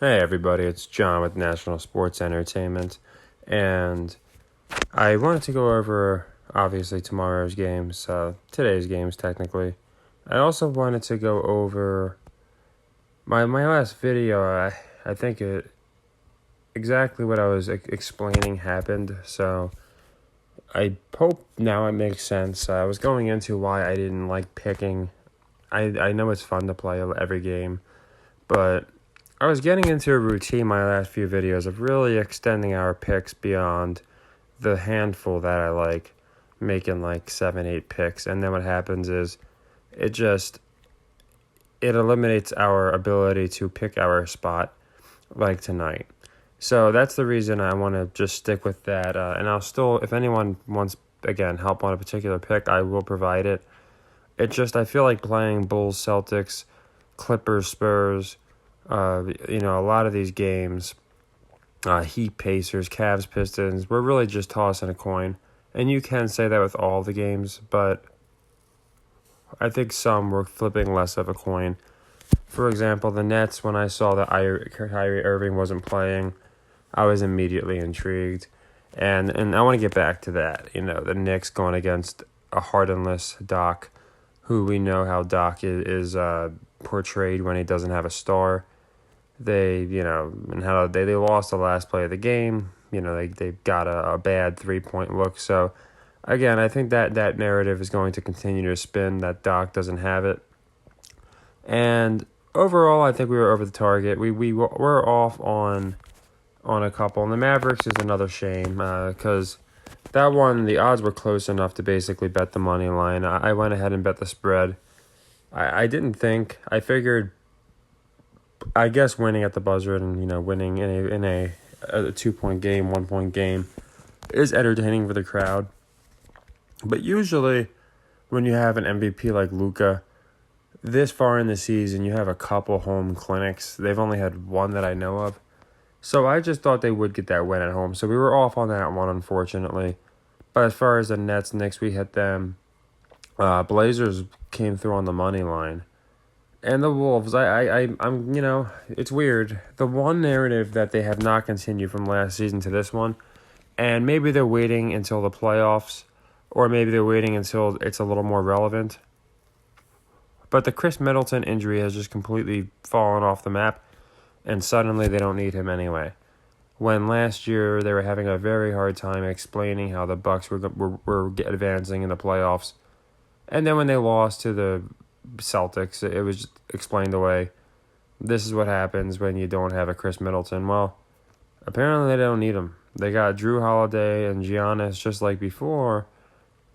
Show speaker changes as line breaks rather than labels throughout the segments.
Hey everybody, it's John with National Sports Entertainment, and I wanted to go over, obviously, tomorrow's games, today's games technically. I also wanted to go over my last video. I think exactly what I was explaining happened, so I hope now it makes sense. I was going into why I didn't like picking. I know it's fun to play every game, but I was getting into a routine my last few videos of really extending our picks beyond the handful that I like, making like 7, 8 picks. And then what happens is it eliminates our ability to pick our spot like tonight. So that's the reason I want to just stick with that. And I'll still, if anyone wants, again, help on a particular pick, I will provide it. I feel like playing Bulls, Celtics, Clippers, Spurs, a lot of these games, Heat, Pacers, Cavs, Pistons, we're really just tossing a coin. And you can say that with all the games, but I think some were flipping less of a coin. For example, the Nets, when I saw that Kyrie Irving wasn't playing, I was immediately intrigued. And I want to get back to that. The Knicks going against a Hardenless Doc, who we know how Doc is portrayed when he doesn't have a star. They lost the last play of the game. They got a bad 3-point look. So, again, I think that narrative is going to continue to spin, that Doc doesn't have it. And overall, I think we were over the target. We're off on a couple. And the Mavericks is another shame because that one, the odds were close enough to basically bet the money line. I went ahead and bet the spread. I didn't think. I figured, I guess, winning at the buzzer and winning in a 2-point game, 1-point game is entertaining for the crowd. But usually, when you have an MVP like Luka, this far in the season, you have a couple home clinics. They've only had one that I know of. So I just thought they would get that win at home. So we were off on that one, unfortunately. But as far as the Knicks, we hit them. Blazers came through on the money line. And the Wolves, I'm it's weird. The one narrative that they have not continued from last season to this one, and maybe they're waiting until the playoffs, or maybe they're waiting until it's a little more relevant. But the Chris Middleton injury has just completely fallen off the map, and suddenly they don't need him anyway. When last year they were having a very hard time explaining how the Bucks were advancing in the playoffs, and then when they lost to the Celtics, it was explained away. This is what happens when you don't have a Chris Middleton. Well, apparently they don't need him. They got Drew Holiday and Giannis just like before,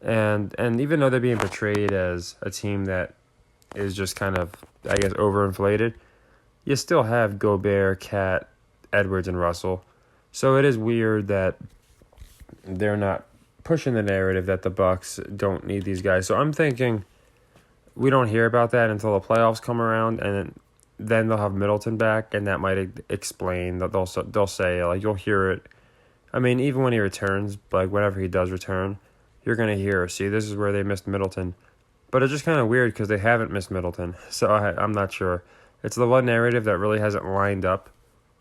and even though they're being portrayed as a team that is just kind of, I guess, overinflated, you still have Gobert, Cat, Edwards, and Russell. So it is weird that they're not pushing the narrative that the Bucks don't need these guys. So I'm thinking we don't hear about that until the playoffs come around, and then they'll have Middleton back, and that might explain that they'll say, like, you'll hear it. I mean, even when he returns, like whenever he does return, you're going to hear, see, this is where they missed Middleton. But it's just kind of weird because they haven't missed Middleton, so I'm not sure. It's the one narrative that really hasn't lined up.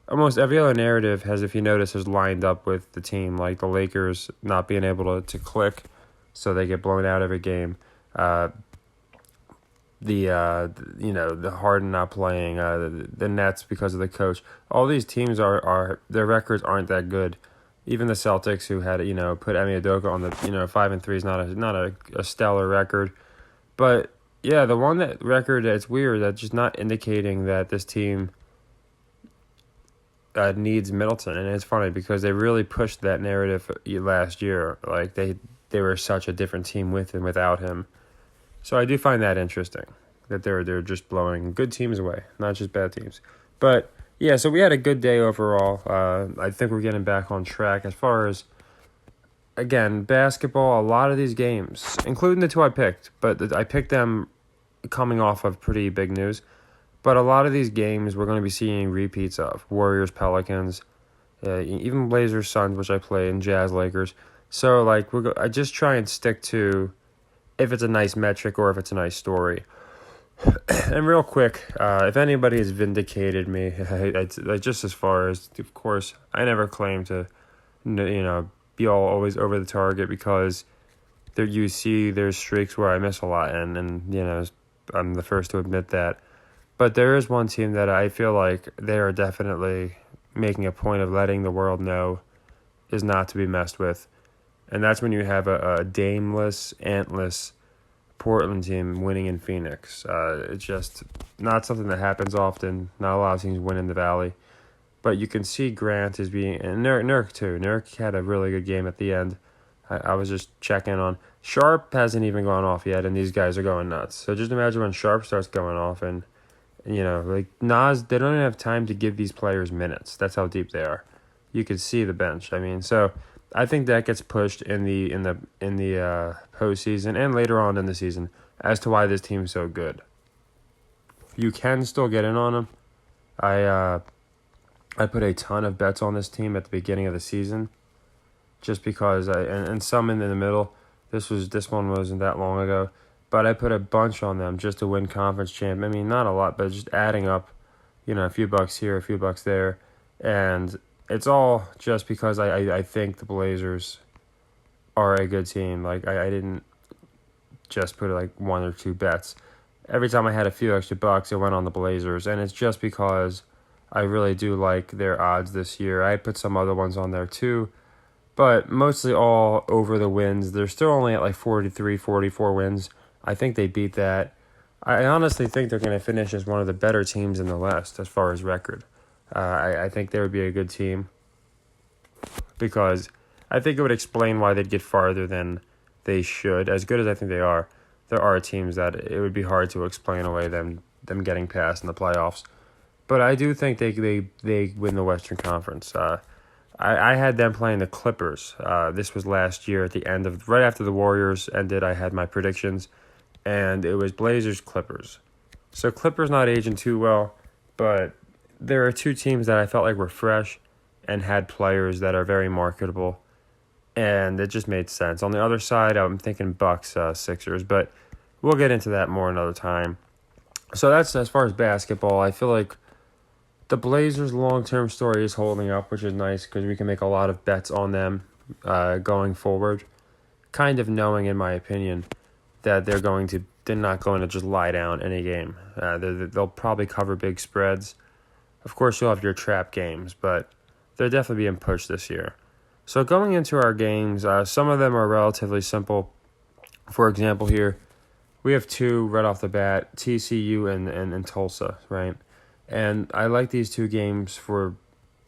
Almost every other narrative has, if you notice, has lined up with the team, like the Lakers not being able to click, so they get blown out every game. The Harden not playing, the Nets because of the coach. All these teams are their records aren't that good. Even the Celtics, who had put Emi Udoka on the 5-3 is not a stellar record, but yeah, the one that record that's weird, that's just not indicating that this team needs Middleton. And it's funny because they really pushed that narrative last year. Like they were such a different team with and without him. So I do find that interesting that they're just blowing good teams away, not just bad teams. But yeah, so we had a good day overall. I think we're getting back on track as far as, again, basketball. A lot of these games, including the two I picked, but I picked them coming off of pretty big news. But a lot of these games we're going to be seeing repeats of. Warriors, Pelicans, even Blazers, Suns, which I play, and Jazz, Lakers. So I just try and stick to if it's a nice metric or if it's a nice story. And real quick, if anybody has vindicated me, just as far as, of course, I never claim to, be always over the target, because you see there's streaks where I miss a lot, and I'm the first to admit that. But there is one team that I feel like they are definitely making a point of letting the world know is not to be messed with, and that's when you have a dameless, antless Portland team winning in Phoenix. It's just not something that happens often. Not a lot of teams win in the Valley. But you can see Grant is being... And Nurk, too. Nurk had a really good game at the end. I was just checking on... Sharp hasn't even gone off yet, and these guys are going nuts. So just imagine when Sharp starts going off, and, Nas, they don't even have time to give these players minutes. That's how deep they are. You could see the bench. So I think that gets pushed in the postseason and later on in the season as to why this team's so good. You can still get in on them. I put a ton of bets on this team at the beginning of the season, just because and some in the middle. This one wasn't that long ago, but I put a bunch on them just to win conference champ. Not a lot, but just adding up, a few bucks here, a few bucks there, and it's all just because I think the Blazers are a good team. I didn't just put one or two bets. Every time I had a few extra bucks, it went on the Blazers, and it's just because I really do like their odds this year. I put some other ones on there too, but mostly all over the wins. They're still only at 43, 44 wins. I think they beat that. I honestly think they're going to finish as one of the better teams in the West as far as record. I think they would be a good team, because I think it would explain why they'd get farther than they should. As good as I think they are, there are teams that it would be hard to explain away them getting past in the playoffs. But I do think they win the Western Conference. I had them playing the Clippers. This was last year at the end right after the Warriors ended. I had my predictions, and it was Blazers-Clippers. So Clippers not aging too well, but there are two teams that I felt like were fresh and had players that are very marketable, and it just made sense. On the other side, I'm thinking Bucks, Sixers, but we'll get into that more another time. So that's as far as basketball. I feel like the Blazers' long-term story is holding up, which is nice because we can make a lot of bets on them going forward, kind of knowing, in my opinion, that they're not going to just lie down any game. They'll probably cover big spreads. Of course, you'll have your trap games, but they're definitely being pushed this year. So going into our games, some of them are relatively simple. For example, here, we have two right off the bat, TCU and Tulsa, right? And I like these two games for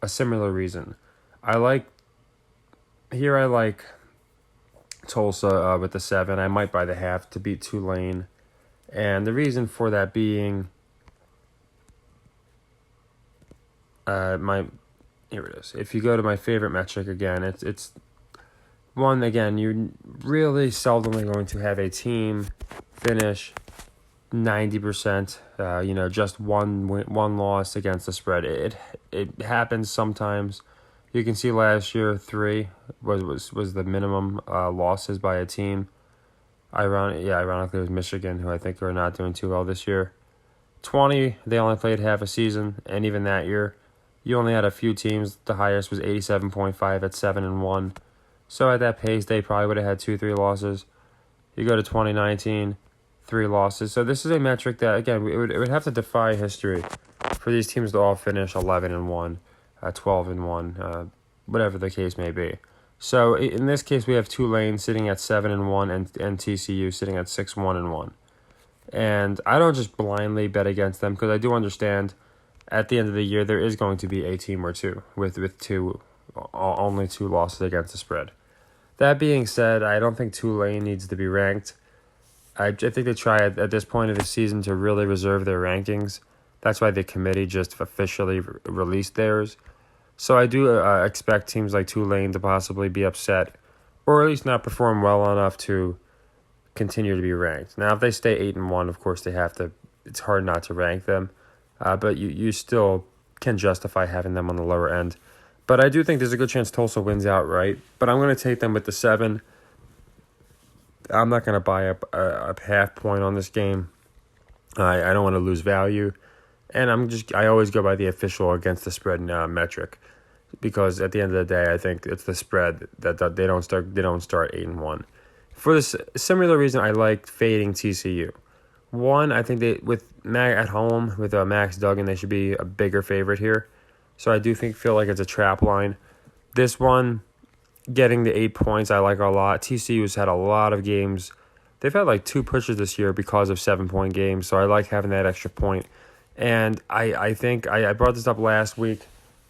a similar reason. I like Tulsa with the 7. I might buy the half to beat Tulane. And the reason for that being, here it is. If you go to my favorite metric again, it's one, again, you're really seldomly going to have a team finish 90%, just one loss against the spread. It happens sometimes. You can see last year 3 was the minimum losses by a team. Ironically, it was Michigan, who I think are not doing too well this year. 20, they only played half a season, and even that year, you only had a few teams. The highest was 87.5 at 7-1. So at that pace, they probably would have had 2-3 losses. You go to 2019. 3 losses. So this is a metric that, again, it would have to defy history for these teams to all finish 11-1, 12-1, whatever the case may be. So in this case, we have Tulane sitting at 7-1 and TCU sitting at 6-1-1. And I don't just blindly bet against them, because I do understand at the end of the year there is going to be a team or two with only 2 losses against the spread. That being said, I don't think Tulane needs to be ranked. I think they try at this point of the season to really reserve their rankings. That's why the committee just officially released theirs. So I do expect teams like Tulane to possibly be upset, or at least not perform well enough to continue to be ranked. Now, if they stay 8-1, of course they have to. It's hard not to rank them, but you still can justify having them on the lower end. But I do think there's a good chance Tulsa wins outright. But I'm going to take them with the 7. I'm not going to buy up a half point on this game. I don't want to lose value, and I always go by the official against the spread metric, because at the end of the day, I think it's the spread that they don't start 8-1. For this similar reason, I like fading TCU. One, I think with at home with Max Duggan, they should be a bigger favorite here. So I do feel like it's a trap line. This one, getting the 8 points, I like a lot. TCU's had a lot of games. They've had like 2 pushes this year because of 7-point games. So I like having that extra point. And I think I brought this up last week.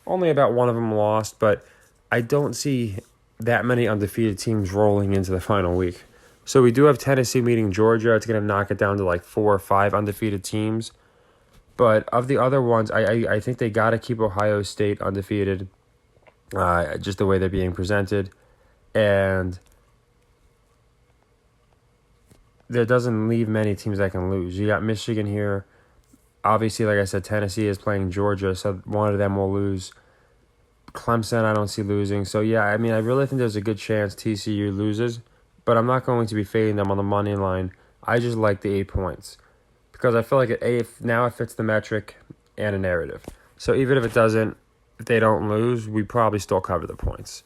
Only about one of them lost, but I don't see that many undefeated teams rolling into the final week. So we do have Tennessee meeting Georgia. It's going to knock it down to like 4 or 5 undefeated teams. But of the other ones, I think they got to keep Ohio State undefeated, just the way they're being presented. And there doesn't leave many teams that can lose. You got Michigan here. Obviously, like I said, Tennessee is playing Georgia, so one of them will lose. Clemson, I don't see losing. So, yeah, I mean, I really think there's a good chance TCU loses, but I'm not going to be fading them on the money line. I just like the 8 points because I feel like now it fits the metric and a narrative. So, even if if they don't lose, we probably still cover the points.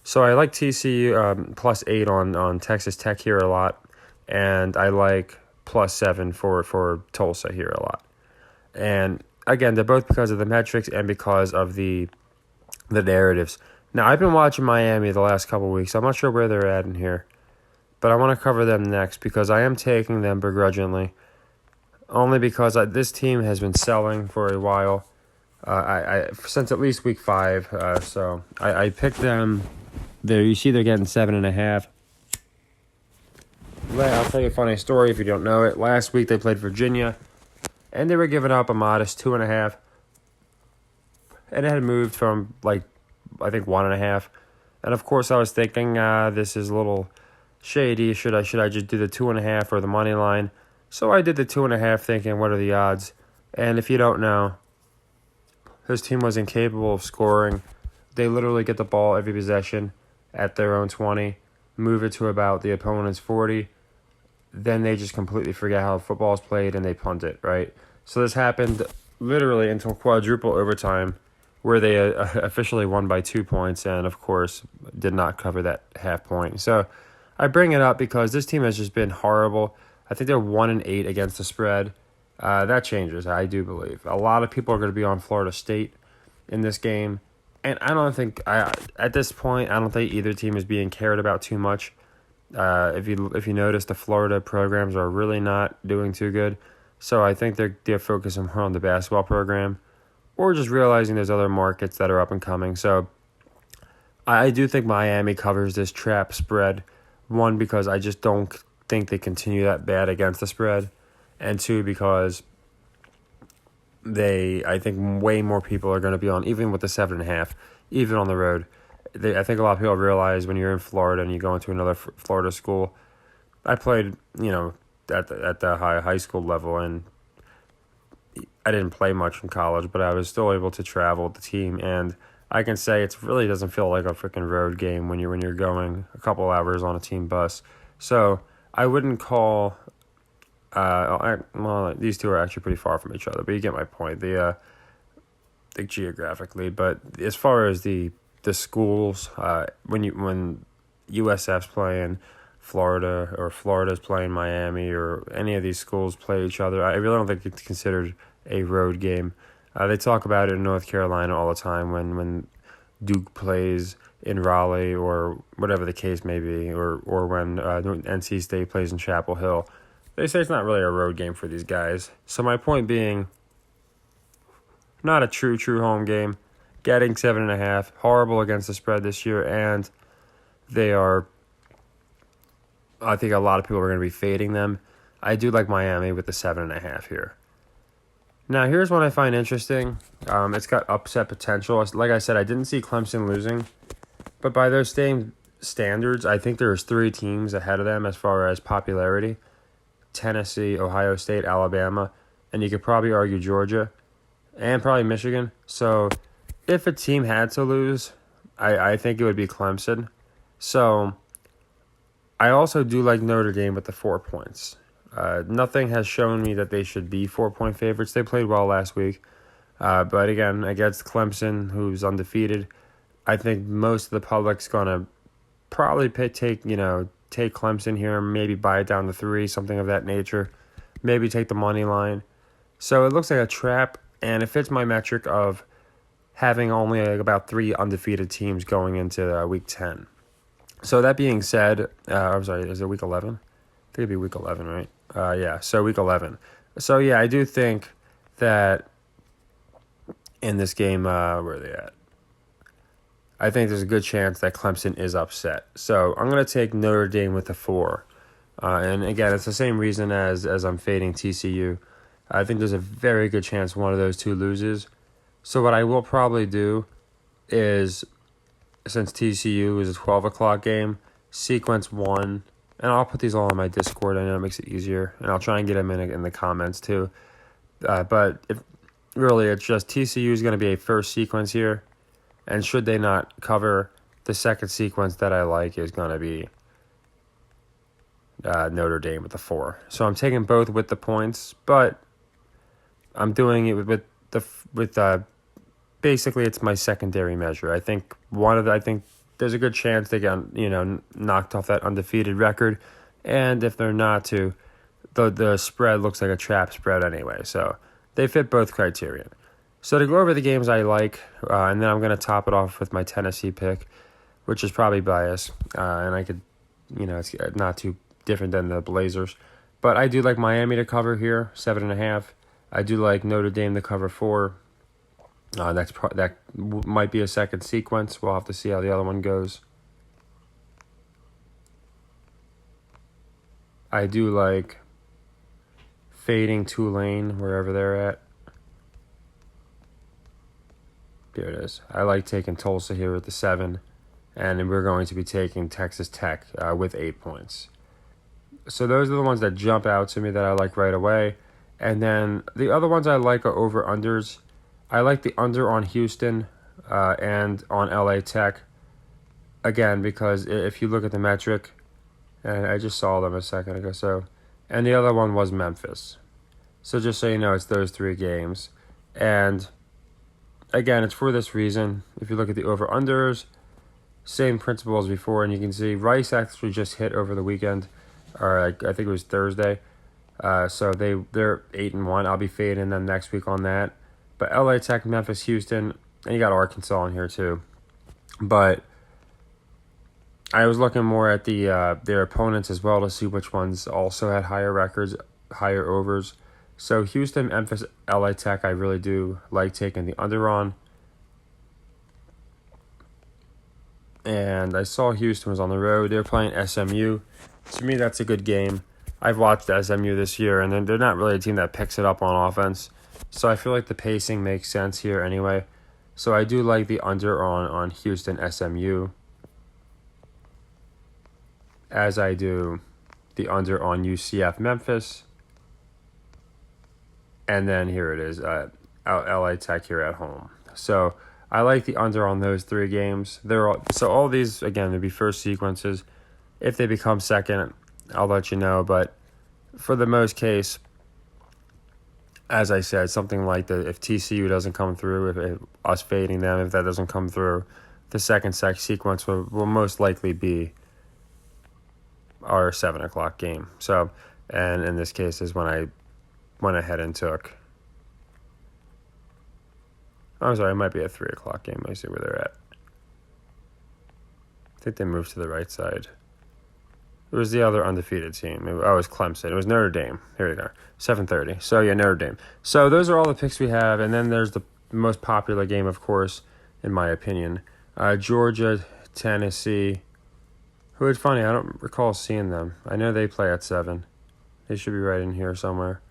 So, I like TCU plus 8 on Texas Tech here a lot, and I like plus 7 for Tulsa here a lot. And again, they're both because of the metrics and because of the narratives. Now, I've been watching Miami the last couple of weeks. I'm not sure where they're at in here, but I want to cover them next because I am taking them begrudgingly, only because this team has been selling for a while, since at least week 5. So I picked them. There, you see, they're getting 7.5. I'll tell you a funny story if you don't know it. Last week they played Virginia, and they were giving up a modest 2.5. And it had moved from, I think 1.5. And, of course, I was thinking, this is a little shady. Should I just do the 2.5 or the money line? So I did the 2.5 thinking, what are the odds? And if you don't know, this team was incapable of scoring. They literally get the ball every possession at their own 20, move it to about the opponent's 40. Then they just completely forget how football is played and they punt it, right? So this happened literally until quadruple overtime, where they officially won by 2 points and, of course, did not cover that half point. So I bring it up because this team has just been horrible. I think they're 1-8 against the spread. That changes, I do believe. A lot of people are going to be on Florida State in this game. And I don't think, at this point, I don't think either team is being cared about too much. If you notice, the Florida programs are really not doing too good. So I think they're focusing more on the basketball program, or just realizing there's other markets that are up and coming. So I do think Miami covers this trap spread. One, because I just don't think they continue that bad against the spread. And two, because I think way more people are going to be on, even with the 7.5, even on the road. I think a lot of people realize when you're in Florida and you go into another Florida school. I played, at the high school level, and I didn't play much in college, but I was still able to travel with the team, and I can say it really doesn't feel like a freaking road game when you're going a couple hours on a team bus. So I wouldn't call. These two are actually pretty far from each other, but you get my point. The geographically, but as far as the schools, when USF's playing Florida or Florida's playing Miami or any of these schools play each other, I really don't think it's considered a road game. They talk about it in North Carolina all the time when Duke plays in Raleigh or whatever the case may be, or when NC State plays in Chapel Hill. They say it's not really a road game for these guys. So my point being, not a true home game. Getting 7.5, horrible against the spread this year, and I think a lot of people are going to be fading them. I do like Miami with the 7.5 here. Now, here's one I find interesting. It's got upset potential. Like I said, I didn't see Clemson losing, but by those same standards, I think there's 3 teams ahead of them as far as popularity: Tennessee, Ohio State, Alabama, and you could probably argue Georgia, and probably Michigan. So if a team had to lose, I think it would be Clemson. So I also do like Notre Dame with the 4 points. Nothing has shown me that they should be 4-point favorites. They played well last week. But again, against Clemson, who's undefeated, I think most of the public's going to probably take Clemson here, maybe buy it down to 3, something of that nature. Maybe take the money line. So it looks like a trap, and it fits my metric of having only about 3 undefeated teams going into week 10. So that being said, I'm sorry, is it week 11? I think it'd be week 11, right? Yeah, so week 11. So yeah, I do think that in this game, where are they at? I think there's a good chance that Clemson is upset. So I'm going to take Notre Dame with the 4. And again, it's the same reason as I'm fading TCU. I think there's a very good chance one of those two loses. So what I will probably do is, since TCU is a 12 o'clock game, sequence 1. And I'll put these all on my Discord. I know it makes it easier. And I'll try and get them in the comments too. But if really, it's just TCU is going to be a first sequence here. And should they not cover, the second sequence that I like is going to be Notre Dame with the 4. So I'm taking both with the points, but I'm doing it with basically it's my secondary measure. I think there's a good chance they get knocked off that undefeated record, and if they're not to, the spread looks like a trap spread anyway. So they fit both criteria. So to go over the games I like, and then I'm going to top it off with my Tennessee pick, which is probably biased, and I could, it's not too different than the Blazers. But I do like Miami to cover here, 7.5. I do like Notre Dame to cover 4. That might be a second sequence. We'll have to see how the other one goes. I do like fading Tulane wherever they're at. There it is. I like taking Tulsa here with the 7, and we're going to be taking Texas Tech with 8 points. So those are the ones that jump out to me that I like right away. And then the other ones I like are over-unders. I like the under on Houston and on LA Tech. Again, because if you look at the metric, and I just saw them a second ago, and the other one was Memphis. So just so you know, it's those 3 games. And again, it's for this reason. If you look at the over-unders, same principle as before, and you can see Rice actually just hit over the weekend, or I think it was Thursday. So they're 8-1. I'll be fading them next week on that. But LA Tech, Memphis, Houston, and you got Arkansas in here too. But I was looking more at their opponents as well to see which ones also had higher records, higher overs. So Houston, Memphis, LA Tech, I really do like taking the under on. And I saw Houston was on the road. They're playing SMU. To me, that's a good game. I've watched SMU this year, and they're not really a team that picks it up on offense. So I feel like the pacing makes sense here anyway. So I do like the under on Houston SMU, as I do the under on UCF Memphis. And then here it is, LA Tech here at home. So I like the under on those 3 games. All these, again, would be first sequences. If they become second, I'll let you know. But for the most case, as I said, something like if TCU doesn't come through, if us fading them, if that doesn't come through, the second sequence will most likely be our 7 o'clock game. So, and in this case is when I went ahead and took. I'm sorry, it might be a 3 o'clock game. Let me see where they're at. I think they moved to the right side. It was the other undefeated team. It was Clemson. It was Notre Dame. Here we go. 7:30. So, yeah, Notre Dame. So, those are all the picks we have. And then there's the most popular game, of course, in my opinion. Georgia, Tennessee. Who is funny, I don't recall seeing them. I know they play at 7. They should be right in here somewhere.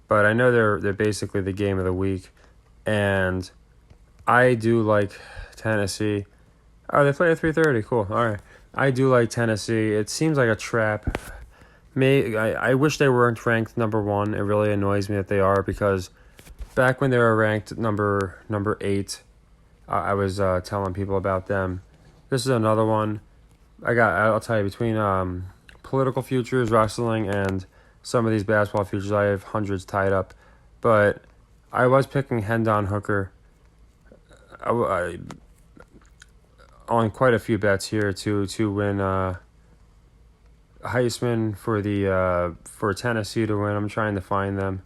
But I know they're basically the game of the week. And I do like Tennessee. Oh, they play at 3:30. Cool. All right. I do like Tennessee. It seems like a trap. I wish they weren't ranked number 1. It really annoys me that they are, because back when they were ranked number 8, I was telling people about them. This is another one. I'll tell you, between political futures, wrestling, and some of these basketball futures. I have hundreds tied up, but I was picking Hendon Hooker on quite a few bets here to win Heissman for Tennessee to win. I'm trying to find them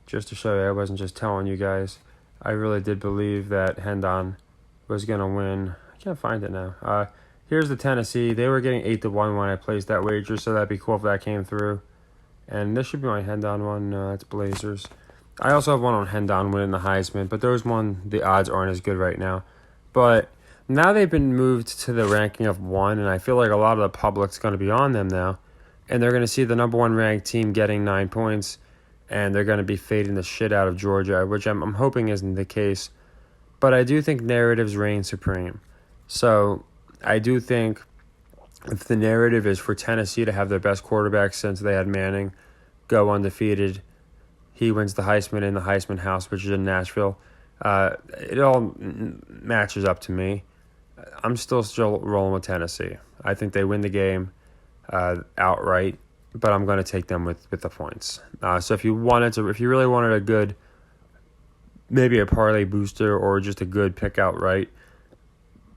just to show you I wasn't just telling you guys. I really did believe that Hendon was going to win. I can't find it now. Here's the Tennessee. They were getting 8-1 when I placed that wager, so that'd be cool if that came through. And this should be my Hendon one. It's Blazers. I also have one on Hendon winning the Heisman, but the odds aren't as good right now. But now they've been moved to the ranking of 1, and I feel like a lot of the public's going to be on them now. And they're going to see the number 1 ranked team getting 9 points, and they're going to be fading the shit out of Georgia, which I'm hoping isn't the case. But I do think narratives reign supreme. So I do think if the narrative is for Tennessee to have their best quarterback since they had Manning, go undefeated, he wins the Heisman in the Heisman House, which is in Nashville, it all matches up to me. I'm still rolling with Tennessee. I think they win the game outright, but I'm going to take them with the points. So if you really wanted a good, maybe a parlay booster or just a good pick outright,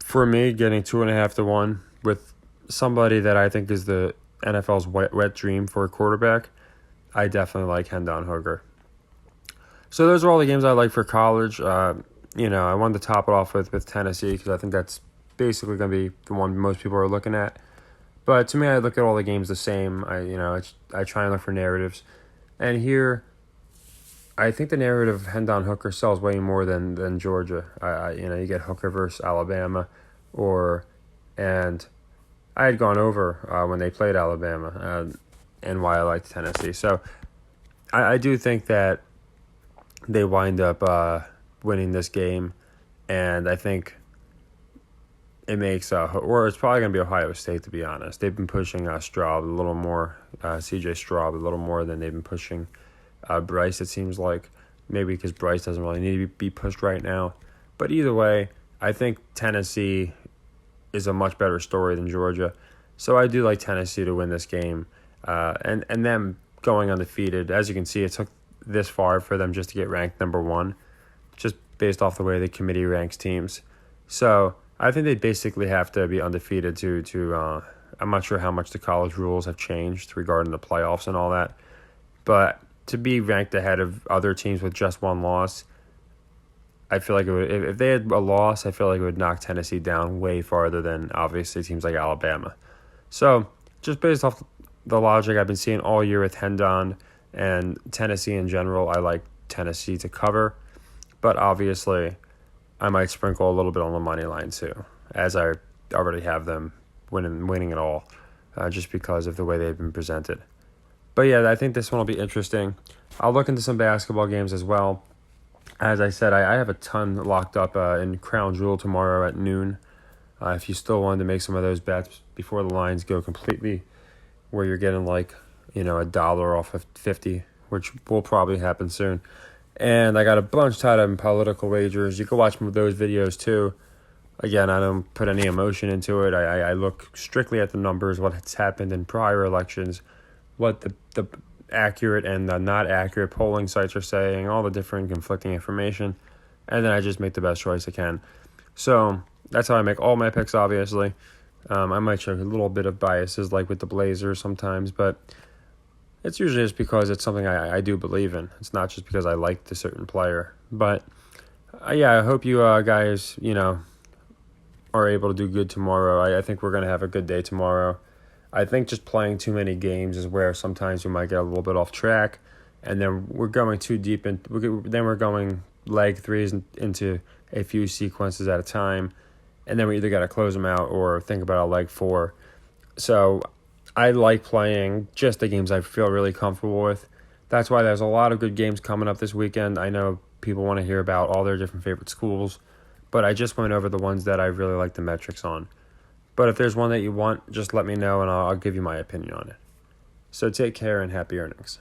for me, getting 2.5-1 with somebody that I think is the NFL's wet dream for a quarterback, I definitely like Hendon Hooker. So those are all the games I like for college. I wanted to top it off with Tennessee because I think that's basically going to be the one most people are looking at. But to me, I look at all the games the same. I try and look for narratives. And here, I think the narrative of Hendon Hooker sells way more than Georgia. You get Hooker versus Alabama, and I had gone over when they played Alabama, and why I liked Tennessee. So I do think that they wind up winning this game, and I think it makes or it's probably going to be Ohio State, to be honest. They've been pushing Straub a little more, CJ Straub a little more than they've been pushing Bryce, it seems like. Maybe because Bryce doesn't really need to be pushed right now. But either way, I think Tennessee is a much better story than Georgia. So I do like Tennessee to win this game. And them going undefeated. As you can see, it took this far for them just to get ranked number 1, just based off the way the committee ranks teams. So I think they basically have to be undefeated to I'm not sure how much the college rules have changed regarding the playoffs and all that. But to be ranked ahead of other teams with just 1 loss, I feel like it would, if they had a loss, I feel like it would knock Tennessee down way farther than obviously teams like Alabama. So just based off the logic I've been seeing all year with Hendon and Tennessee in general, I like Tennessee to cover. But obviously, I might sprinkle a little bit on the money line too, as I already have them winning it all, just because of the way they've been presented. But yeah, I think this one will be interesting. I'll look into some basketball games as well. As I said, I have a ton locked up in Crown Jewel tomorrow at noon. If you still wanted to make some of those bets before the lines go completely, where you're getting $1 off of 50, which will probably happen soon. And I got a bunch tied up in political wagers. You can watch those videos too. Again, I don't put any emotion into it. I look strictly at the numbers, what's happened in prior elections, what the accurate and the not accurate polling sites are saying, all the different conflicting information, and then I just make the best choice I can. So that's how I make all my picks, obviously. I might show a little bit of biases like with the Blazers sometimes, but it's usually just because it's something I do believe in. It's not just because I like the certain player. But yeah, I hope you guys, are able to do good tomorrow. I think we're going to have a good day tomorrow. I think just playing too many games is where sometimes we might get a little bit off track, and then we're going too deep, and then we're going leg threes into a few sequences at a time, and then we either got to close them out or think about a leg 4. So I like playing just the games I feel really comfortable with. That's why there's a lot of good games coming up this weekend. I know people want to hear about all their different favorite schools, but I just went over the ones that I really like the metrics on. But if there's one that you want, just let me know and I'll give you my opinion on it. So take care and happy earnings.